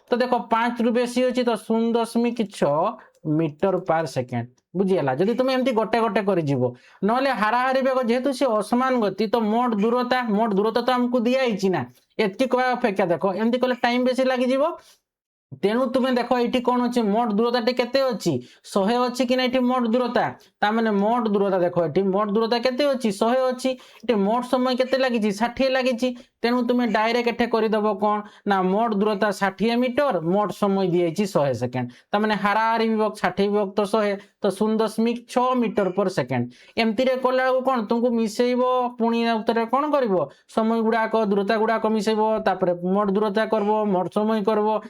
तो देखो 5 रु बेसी अछि तो 0.6 मीटर पर सेकेंड बुझीला जदि तुम एमती गोटे गोटे करि जीवो नले हाराहारी बेग जेहेतु से असमान गति तो मोट दूरता तो हमको दिया हिची ना एतकी कहवा अपेक्षा देखो एमती कले टाइम बेसी लागि जीवो तेणु तुम्हें देख ये कौन अच्छी मोट दूरता केते अच्छी 100 अच्छी कि ना मोट दूरता ताने मोट दूरता देख ये मोट दूरता केते अच्छी 100 अच्छी ये मोट समय केते लगी 60 लगी तेणु तुम्हें डायरेक्ट एठे करदेव कौन ना मोट दूरता 60 मीटर मोट समय दिए 100 सेकेंड ताने हाराहारी विभक्त 60 विभक्त 100 तो 0.6 मीटर पर सेकेंड एमती कला कौन तुमको मिसेब पुणी उत्तर कौन कर समय गुड़ाक दूरता गुड़ाक मिसेब मोट दूरता करब मोट समय करब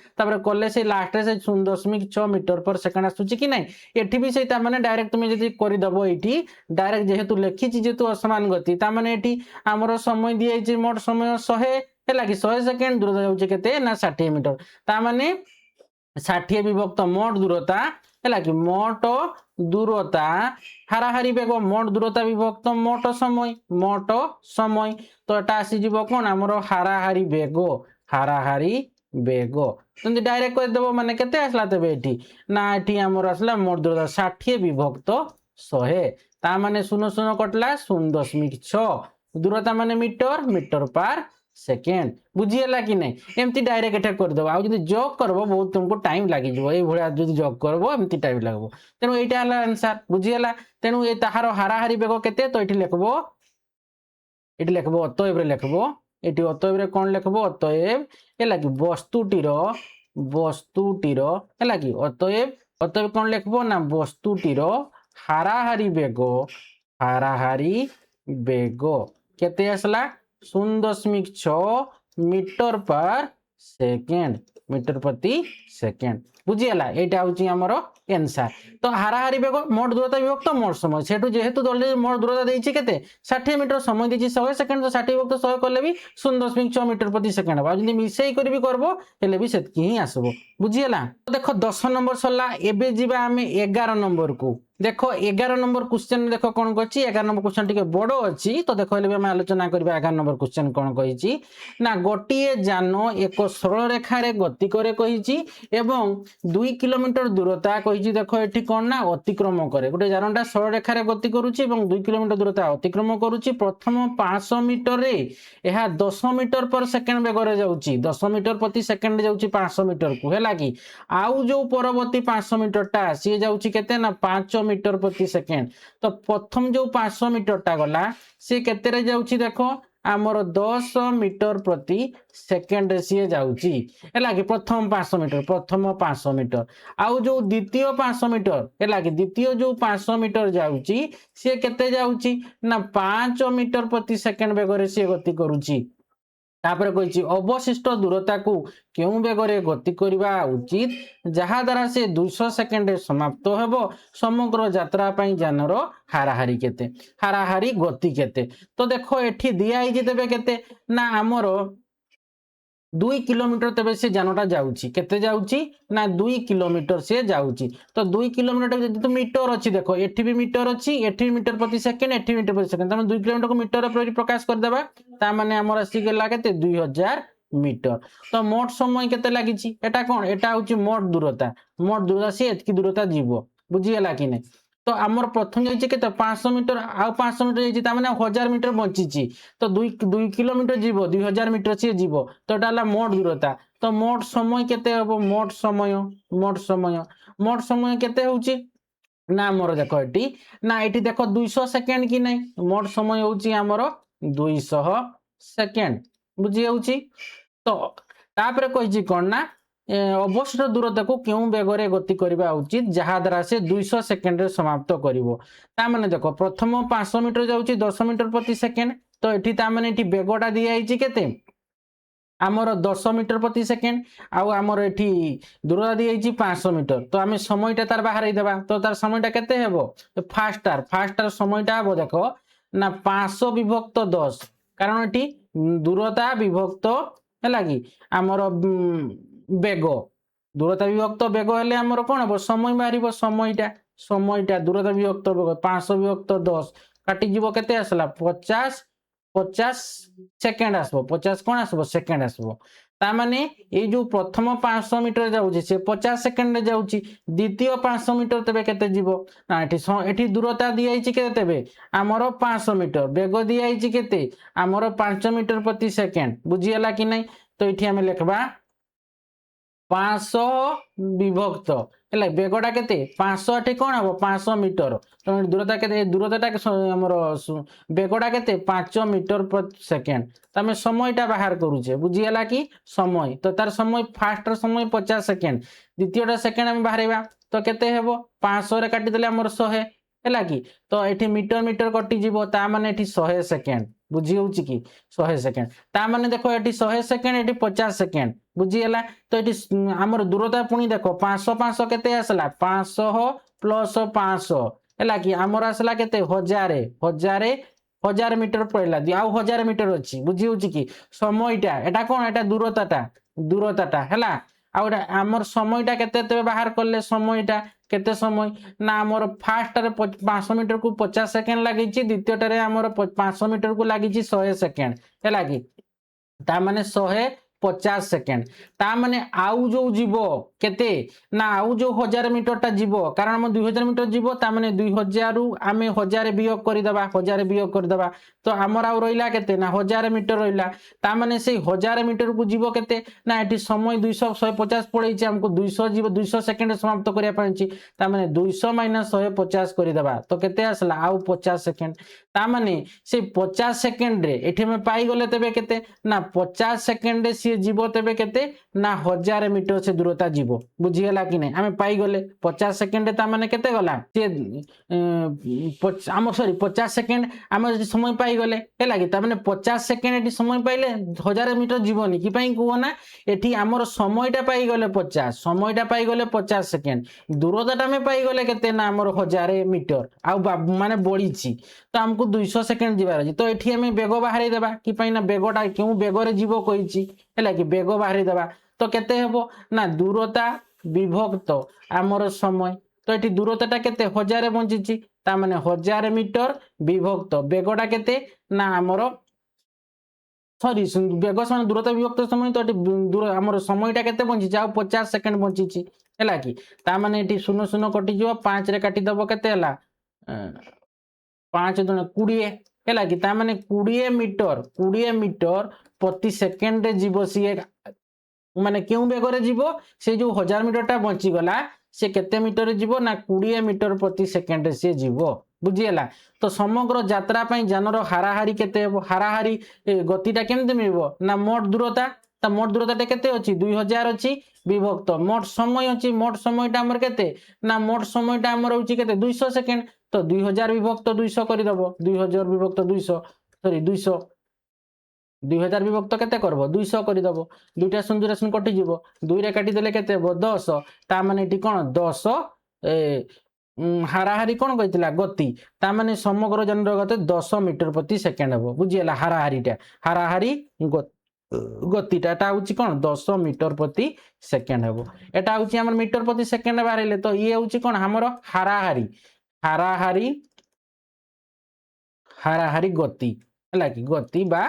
कले से लास्ट से 0.6 मीटर पर सेकेंड आसुची कि नहीं एठी भी से तामाने डायरेक्ट तुम जदि करदबो एठी डायरेक्ट जेहेतु लिखिछि जेतु असमान गति तामाने एठी हमरो समय दिए मोट समय 100 हैला कि 100 सेकेंड दूरता जाउची केते ना 60 मीटर तामाने 60 विभक्त मोट दूरता हैला कि मोट दूरता हाराहारी बेग मोट दूरता विभक्त मोट समय तो एटा आसी जीवो कोन हमरो हाराहारी बेग तुम डायरेक्ट करदेव माने केते आसला तेबे एठी ना एठी हमर आसला मोट दूरता 60 विभक्त 100 ता माने 0 कटला 0.6 दूरता माने मीटर पर सेकेंड बुझीला कि नहीं एमती डायरेक्ट एटा करदेव आ जदि जॉब करबो बहुत तुमको टाइम लागि जिवो ए भळा जदि जॉब करबो एमती टाइम लागबो तेनु एटा हला आंसर बुझीला तेनु ए ताहार हाराहारी बेग केते तो एठी लिखबो अतएव रे लिखबो एटी अतएव रे कोन लिखबो अतएव हैला कि वस्तुटीर हैला कि अतएव कोन लिखबो ना वस्तुटीर हाराहारी बेग केते आसला 0.6 मीटर पर सेकेंड बुझीला एटा होची हमरो आंसर तो हाराहारी बेग मोट दूरता विभक्त मोट समय सेठु जेहेतु दल मोट दूरता देइछि केते 60 मीटर समय देइछि 100 सेकेंड तो 60 विभक्त 100 करले भी 0.6 मीटर प्रति सेकेंड बा जदि मिसेई करबी करबो हेले भी सेतकी ही आसबो बुझीला तो देखो 10 नंबर सरला एबे जीवा हमें 11 नंबर को देखो 11 नंबर क्वेश्चन देखो कौन कछि 11 नंबर क्वेश्चन टिके बड़ो अछि तो देखो हेले हम आलोचना करबा 11 नंबर क्वेश्चन कौन कहिछि ना गोटिए जान एक सरल रेखा रे गति करे कहिछि एवं 2 किलोमीटर दूरता कहिछि देखो एठी कोन ना अतिक्रम करे गोटे जानटा सरल रेखा रे गति करूछि एवं 2 किलोमीटर दूरता अतिक्रम करूछि प्रथम 500 मीटर रे एहा 10 मीटर पर सेकेंड बेग रे जाउछि 10 मीटर प्रति सेकेंड जाउछि 500 मीटर को हेला कि आउ जो परवर्ती 500 मीटर टा सी जाउछि केते ना 5 मीटर प्रति सेकेंड तो प्रथम जो 500 मीटर टा गला से केते रे जाउछि देखो आमर 10 मीटर प्रति सेकेंड सी जाऊँगी है कि प्रथम 500 मीटर आउ जो द्वितीय 500 मीटर है कि द्वितीय जो 500 मीटर जाऊँगी सी केते जाऊँगी ना 5 मीटर प्रति सेकेंड बेगर सी गति करुच्ची तापर कही अवशिष्ट दूरता को क्यों बेगर गति करवा उचित जहा द्वारा से 200 सेकेंड समाप्त हेबो समग्र यात्रा पई जानर हाराहारी केते हाराहारी गति केते तो देखो एठी दिया ही तेबे केते ना आमर 2 किलोमीटर तेबे से जानटा जाउची केते जाउची ना 2 किलोमीटर से जाउची तो 2 किलोमीटर जदि तो मीटर अछि देखो एठी भी मीटर अछि एठी भी मीटर प्रति सेकेंड एठी मीटर प्रति सेकेंड तमे 2 किलोमीटर को मीटर रे प्रकाश कर देबा ता माने हमर आसी गेला केते 2000 मीटर तो मोट समय केते लागिची एटा कोन एटा होची मोट दूरता से एतकी दूरता जीवो बुझी गेला कि नै तो आमर प्रथम जाइए के 500 मीटर आउ 500 मीटर जाइए 1000 मीटर बची तो 2 किलोमीटर जीव 2000 मीटर सी जीव तो एटा मोट दूरता तो मोट समय केते हबो मोट समय केते होउची ना मोर देखो एटी ना एटी देखो 200 सेकेंड कि नहीं मोट समय होउची आमर 200 सेकेंड बुझी होउची तो तापर कहिची कोन ना अवशिष्ट दूरता को क्यों बेगर गति करवा उचित जहाँ द्वारा से 200 सेकेंड समाप्त करिवो ता माने देखो प्रथम 500 मीटर जाउची 10 मीटर प्रति सेकेंड तो एठी ता माने एठी बेगटा दिया आइची केते आमर 10 मीटर प्रति सेकेंड आउ आमर एठी दूरता दिया आइची 500 मीटर तो आमे समयटा तार बाहर देबा तो तार समयटा केते हेबो फास्टर समयटा हेबो देखो ना 500 विभक्त 10 कारण एठी दूरता विभक्त है कि आमर बेग दूरता विभक्त बेग हेले आमर कोन हबो समय बाहरिबो समयटा दूरता विभक्त बेग 500 विभक्त 10 काटी जीवो केते आसला 50 सेकेंड आसबो 50 कोन आसबो सेकेंड आसबो ता माने ए जो प्रथम 500 मीटर जाउची से 50 सेकेंड रे जाउची द्वितीय 500 मीटर तबे केते जीवो ना एठी दूरता दिया आइची केते तबे आमर 500 मीटर बेग दिया आइची केते आमर 5 मीटर प्रति सेकेंड बुझी गेला कि नै तो एठी हमें लिखबा 500 विभक्त है बेगटा केते 500 एठी कोन हबो 500 मीटर तो दूरता केते दूरताटा हमर बेगटा केते 5 मीटर प्रति सेकेंड तमे समयटा बाहर करूचे बुझी गेला कि समय तो तार समय फास्ट समय 50 सेकेंड द्वितीयटा सेकेंड हम बाहरबा तो केते हेबो 500 रे काटी देले हमर 100 है कि तो एठी मीटर कटि जीवो ता माने एठी 100 सेकेंड बुझी होउची कि 100 सेकेंड ता माने देखो एठी 100 सेकेंड एठी 50 सेकेंड बुझी गेला तो एठी हमर दूरता पुनी देखो 500 केते आसला 500 प्लस 500 हैला कि हमर आसला केते 1000 मीटर पड़ला दि आउ 1000 मीटर अछि बुझी होउची कि समयटा एटा कोन एटा दूरताटा हैला आउ हमर समयटा केते तबे बाहर करले समयटा केते समय ना हमर फास्ट रे 500 मीटर को 50 सेकेंड लागिची द्वितीयटा रे हमर 500 मीटर को लागिची 100 सेकेंड हैला कि ता माने 150 सेकेंड ता माने आउ जो जीवो केते ना आउ जो 1000 मीटर टा जीवो कारण हम 2000 मीटर जीवो ता माने 2000 रु आमे 1000 वियोग कर देबा तो हमर आउ रहिला केते ना 1000 मीटर रहिला ता माने से 1000 मीटर को जीवो केते ना एठी समय 200 150 पड़ैछि हमको 200 जीवो 200 सेकेंड समाप्त करिया पाछि ता माने 200 माइनस 150 करि देबा तो केते आसला आउ 50 सेकेंड ता माने से 50 सेकेंड रे एठी में पाई गले तबे केते ना 50 सेकेंड रे सी जीवो तबे केते ना 1000 मीटर से दूरता जीवो बुझी गेला कि नै हमें पाई गले 50 सेकेंड रे ता माने केते गला से हम सॉरी 50 सेकेंड हम समय पाई गले हैला कि ता माने 50 सेकेंड एठी समय पाइले 1000 मीटर जीवनी कि पई को ना एठी हमर समयटा पाई गले 50 सेकेंड दूरताटा में पाई गले केते ना हमर 1000 मीटर आ माने बढीची तो हमको 200 सेकेंड जीवार अछि तो एठी हमें बेग बाहरी देबा कि पई ना बेगटा क्यों बेगरे जीवो कहिची हैला कि बेग बाहरी देबा तो केते हेबो ना दूरता विभक्त हमर समय तो एठी दूरताटा केते 1000 बंचिची ता माने 1000 मीटर विभक्त बेगटा केते ना हमर सॉरी बेग समय दूरता विभक्त समय तो दूर हमर समयटा केते बंचिची आ 50 सेकेंड बंचिची हैला कि ता माने एठी 0 कटि जिवो 5 रे काटि दबो केते हैला 5 दुने 20 हैला कि ता माने 20 मीटर प्रति सेकेंड रे जीवो सी माने क्यों बेगरे जीवो से जो 1000 मीटर टा बंची गला से केते मीटर जीवो ना 20 मीटर प्रति सेकेंड रे से जीवो बुझीगला। तो समग्र यात्रा जानर हाराहारी केते हाराहारी गतिटा केमती मिल ना मोट दूरता ता मोट दूरता केते अच्छी 2000 अच्छी विभक्त मोट समय अच्छी मोट समयटा आमर केते ना मोट समयटा आमर होची केते 200 सेकेंड तो 2000 विभक्त 200 करदब 2000 विभक्त 200 सॉरी 200 2000 विभक्त केते करबो 200 करदब दुईटा शून्य शून्य कटिଯିବ 2 रे काटिदेले केते ହେବ 10 ता माने एटी कोन 10 हाराहारी कौन कहला गति तामाने समग्र जनर गति 10 मीटर प्रति सेकेंड हम बुझीगला हाराहारीटा हाराहारी गतिटा एटा हूँ कौन 10 मीटर प्रति सेकेंड हम एटा हूँ आम मीटर प्रति सेकेंड बाहर तो ये हूँ कौन आमर हाराहारी हाराहारी हाराहारी गति है कि गति बा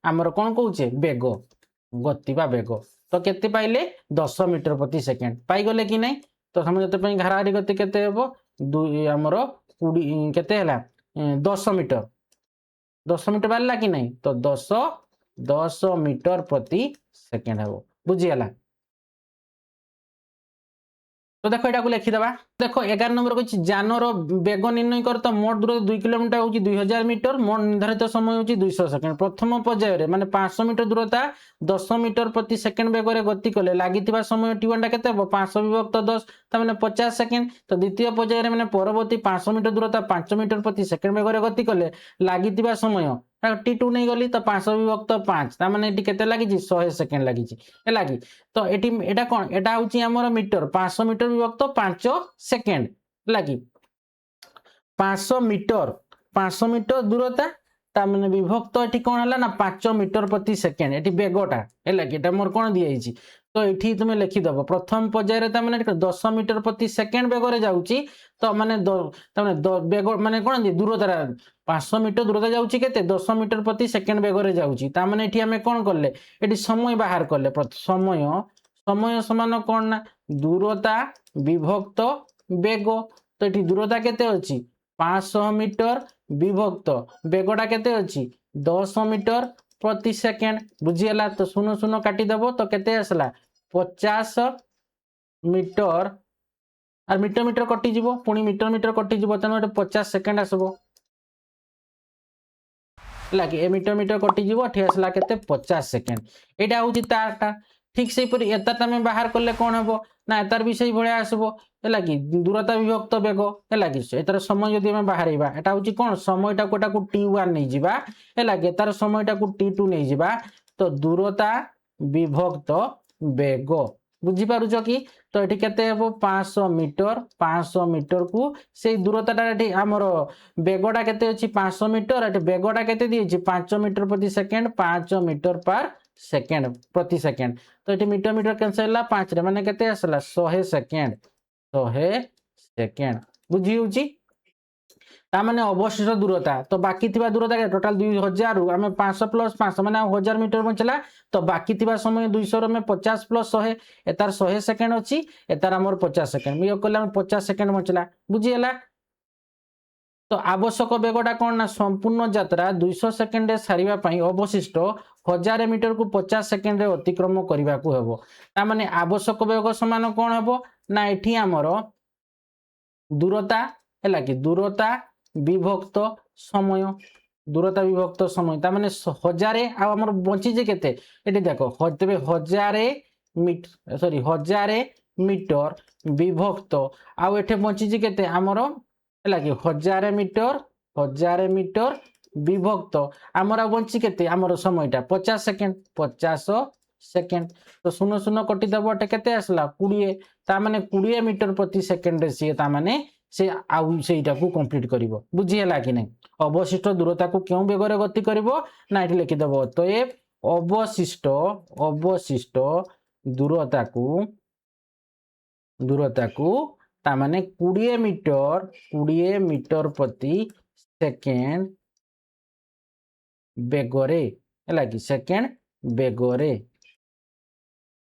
आमर कौन कौचे बेग गति बा बेग तो केते पाइले 10 मीटर प्रति सेकेंड पाइगले कि नहीं तो समझते हाराहारी गति केते हेबो आमर 20 केते हला 10 मीटर 10 मीटर बाहरला कि नहीं तो 10 मीटर प्रति सेकेंड हेबो बुझीगला। तो देखो यहाँ लिखिदबा देखो 11 नंबर कह जानर बेग निर्णय कर तो मोट दूर 2 किलोमीटर हूँ 2000 मीटर मोट निर्धारित समय हूँ 200 सेकेंड प्रथम पर्यायर माने 500 मीटर दूरता 10 मीटर प्रति सेकेंड बेगर गति कले लगी समय टी1 के 500 विभक्त 10 मैंने 50 सेकेंड तो द्वितीय पर्यायर मैंने परवर्ती 500 मीटर दूरता 5 मीटर प्रति सेकेंड बेगर गति कले लगी समय T2 नहीं गली तो 500 विभक्त 5 मैंने केते लगी 100 सेकेंड लगी है तो एटा कौन एटा हूँ आमर मीटर 500 मीटर विभक्त 5 सेकेंड लगी 500 मीटर दूरता तामने विभक्त एटी कौन है ना 5 मीटर प्रति सेकेंड एटी बेगटा है मोर कौन दिखाई तो ये तुम लिखिदब प्रथम पर्यायर 10 मीटर प्रति सेकेंड बेगर जाऊँगी तो माने बेग माने कौन दूरता 500 मीटर दूरता जाऊँगी के 10 मीटर प्रति सेकेंड बेगर जाऊँगी तामने ये आम कौन कले ये समय बाहर कले समय समय समान कौन ना दूरता विभक्त बेग तो ये दूरता केते अच्छी 500 मीटर विभक्त बेगटा केते अच्छी 10 मीटर प्रति सेकेंड बुझीगला तो 0 काटिदेव तो केते आसला 50 मीटर और मीटर मीटर कटिଯିव पुणी मीटर मीटर कटिଯିव तेणु 50 सेकेंड आसब लगे ए मीटर मीटर कटिଯିव एठी आसला केते 50 सेकेंड एटा होची तारटा ठीक से परि एताटा में बाहर करले कोन हबो ना एतार भी सही भले आसबो है कि दूरता विभक्त बेग है कि एतार समय जदि आम बाहर एटा होची कोन समयटा कोटा को T1 नहीं जिबा है कि एतार समयटा को T2 नहीं जिबा तो दूरता विभक्त बेग बुझी पारुछ कि तो ये केते हेबो 500 मीटर को से दूरता आमर बेगटा केते अछि 500 मीटर एटी बेगटा केते दिएछि 5 मीटर प्रति सेकेंड 5 मीटर पर सेकेंड प्रति सेकेंड तो ये मीटर मीटर कैंसिल होला 5 रे माने केते आसला 100 सेकेंड बुझी होउची तामाने अवशिष्ट दूरता तो बाकी थिबा दूरता के टोटल 2000 रु आमे 500 प्लस 500 माने 1000 मीटर बचला तो बाकी थिबा समय 200 रो में 50 प्लस 100 एतार 100 सेकेंड अछि एतार हमर 50 सेकेंड मियो कला 50 सेकेंड बचला बुझी गेला तो आवश्यक बेगटा कौन ना संपूर्ण यात्रा 200 सेकेंड सारिबा पई अवशिष्ट 1000 मीटर को 50 सेकेंड अतिक्रम करबा को हेबो ता माने आवश्यक बेग समान कोन हेबो ना एठी हमर दूरता है कि दूरता विभक्त समय दूरता विभक्त समय ता माने 1000 आ हमर बंची जे केते एटी देखो तेबे 1000 मीटर सॉरी 1000 मीटर विभक्त आ एठे बंची जे केते हमर है कि 1000 मीटर विभक्त आमर बंची केते आमर समयटा 50 सेकेंड तो 0 कटिदेव एटे केते आसला 20 ता माने 20 मीटर प्रति सेकेंड रे सी ता माने से आउ सेटा को कंप्लीट करिवो बुझी हला कि नहीं अवशिष्ट दूरता को क्यों बेगर गति करिवो ना एठी लिखि देबो तो ए अवशिष्ट दूरता को ता माने 20 मीटर प्रति सेकेंड बेगरे है कि सेकेंड बेगरे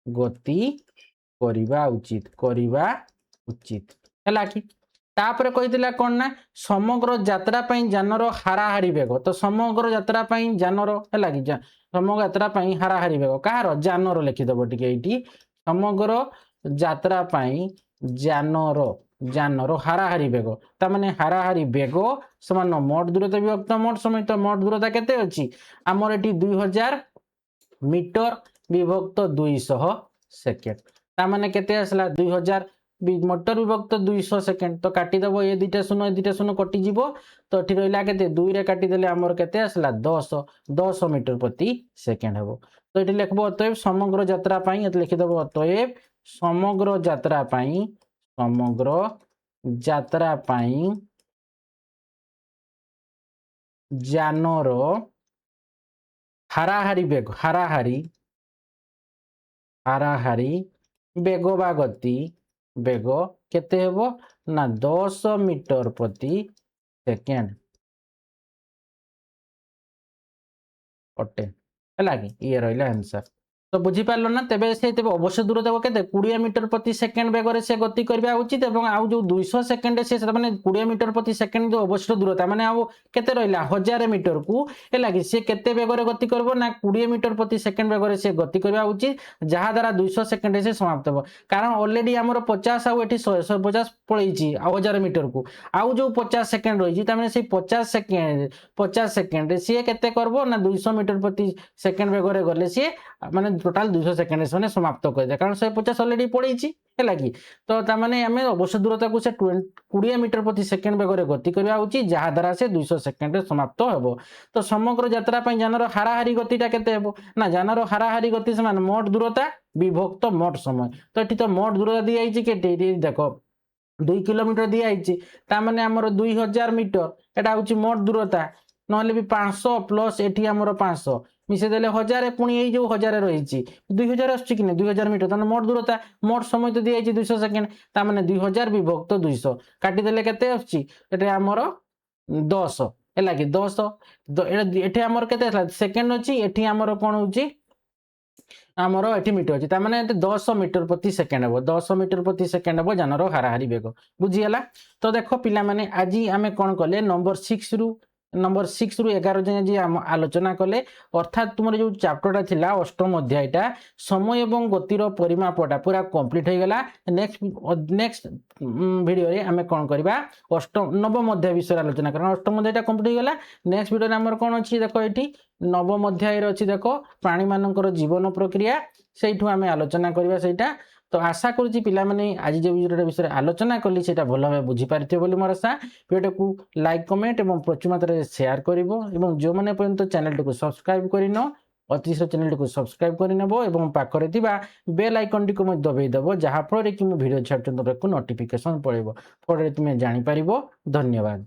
गति करिबा उचित है कि तापर कही कौन ना समग्र यात्रा जानर हाराहारी बेग तो समग्र यात्रा जानर है कि समग्र यात्रा हाराहारी बेग कहार जानर लिखिदेव टे समग्र यात्रा जानर ଯାନର ହାରାହାରି ବେଗ। ତା ମାନେ ହାରାହାରି ବେଗ ସମାନ ମୋଟ ଦୂରତା ବିଭକ୍ତ ମୋଟ ସମୟ। ତ ମୋଟ ଦୂରତା କେତେ ଅଛି ଆମର ଏଠି 2000 ମିଟର ବିଭକ୍ତ 200 ସେକେଣ୍ଡ। ତା ମାନେ କେତେ আসলা 2000 মিଟর বিভক্ত 200 সেকেন্ড। তো কাটিদেব এ দুইটা শূন্য কটিଯିବ। তো এটি রহিলা কেতে 2 রে কাটিদেলে আমার কেতে আসলা 10 মিটর প্রতি সেকেন্ড হব। তো এটি লিখব অতএব সমগ্র যাত্রা পাই লিখিদেব অতএব সমগ্র যাত্রা পাই যানর হারাহারি বেগ বা গতি বেগ কেতে হব না 10 মিটর প্রতি সেকেন্ড অটে ହେଲା କି ଇଏ ରହିଲା ଆନ୍ସର। তো বুঝিপারল না তেবে সে তেবে অবশ্য দূরতা কেতে 20 মিটর প্রতি সেকেন্ড বেগরে সে গতি করা উচিত এবং আউ যে 200 সেকেন্ডে সে মানে 20 মিটর প্রতি সেকেন্ড যে অবশ্য দূরতা মানে আউ কেতে রহিলা 1000 মিটর কু হেলা কি সে কেতে বেগরে গতি করব না 20 মিটর প্রতি সেকেন্ড বেগরে সে গতি করা উচিত যাহা দ্বারা 200 সেকেন্ডে সে সমাপ্ত হব। কারণ অলরেডি আমার 50 আউ এটি 150 পড়েছি 1000 মিটর কু আউ যে 50 সেকেন্ড রয়েছে তার মানে সেই 50 সেকেন্ডে সে কেতে করব না 200 মিটর প্রতি সেকেন্ড বেগরে গলে সে মানে টোটাল 200 সেকেন্ডে সে সমাপ্ত করে দেয় কারণ 150 অলরেডি পড়েছি হেলা কি। তো তার মানে আমি অবশ্য দূরতাকে সে 20 মিটর প্রতি সেকেন্ড বেগরে গতি করা উচিত যাহা দ্বারা সে 200 সেকেন্ডে সমাপ্ত হব। তো সমগ্র যাত্রা পাই যানর হারাহারি গতিটা কেতে হব না যানর হারাহারি গতি সমান মোট দূরতা বিভক্ত মোট সময়। তো এটি তো মোট দূরতা দিয়ে আইছি কেটে দেখো 2 কিলোমিটর দিয়ে আইছি তার মানে আমার 2000 মিটর এটা হচ্ছে মোট দূরতা নহলে বি 500 প্লস এটি আমার 500 মিশে দেলে 1000 পুনি এই যে 1000 রয়েছে 2000 আসছে কিনা 2000 মিটার তাহলে মোট দূরতা মোট সময় তো দিয়ে 200 সেকেন্ড তার মানে 2000 বিভক্ত 200 কাটি দেলে কেতে আসছে এটা আমার 10 হেলা কি 10 এটি আমার কেতে সেকেন্ড আছে এটি আমার কোন হচ্ছে আমার এটি মিটর আছে তার মানে 10 মিটর প্রতি সেকেন্ড হব 10 মিটর প্রতি সেকেন্ড হব যানর হারাহারি বেগ বুঝিগলা। তো দেখো পিলা মানে আজি আমি কোন কলে নম্বর 6 রু 11 যাଏ যে আলোচনা কলে অর্থাৎ তোমার যে চ্যাপ্টরটা লা অষ্টম অধ্যায়টা সময় এবং গতির পরিমাপটা পুরা কমপ্লিট হয়ে গলা। নেক্সট ভিডিওরে আমি কোন করিবা নবম অধ্যায় বিষয়ে আলোচনা কারণ অষ্টম অধ্যায়টা কমপ্লিট হয়ে গলা। নেক্সট ভিডিওরে আমার কোন আছে দেখো এটি নবম অধ্যায়ের আছে দেখো প্রাণী মানকৰ জীবন প্রক্রিয়া সেইঠু আমি আলোচনা করিবা সেইটা। তো আশা করছি পিলামানে আজ যে ভিডিওটা বিষয়ে আলোচনা কলি সেটা ভালোভাবে বুঝিপারিথিবে বলে মোর আশা। ভিডিওটাকে লাইক কমেন্ট এবং প্রচুর মাত্রায় সেয়ার করিব এবং যে মানে পর্যন্ত চ্যানেলটিকে সবসক্রাইব করিন অতিশ চ্যানেলটিকে সবসক্রাইব করে নেব এবং পাখরে থিবা বেল আইকনটিকে মধ্যে দবাই দেব যাহা ফଳରେ কি মু ভিডিও ছাড়ুছি তোমাকে নোটিফিকেশন পড়িব ফଳରେ তুমি জানি পারিব। ধন্যবাদ।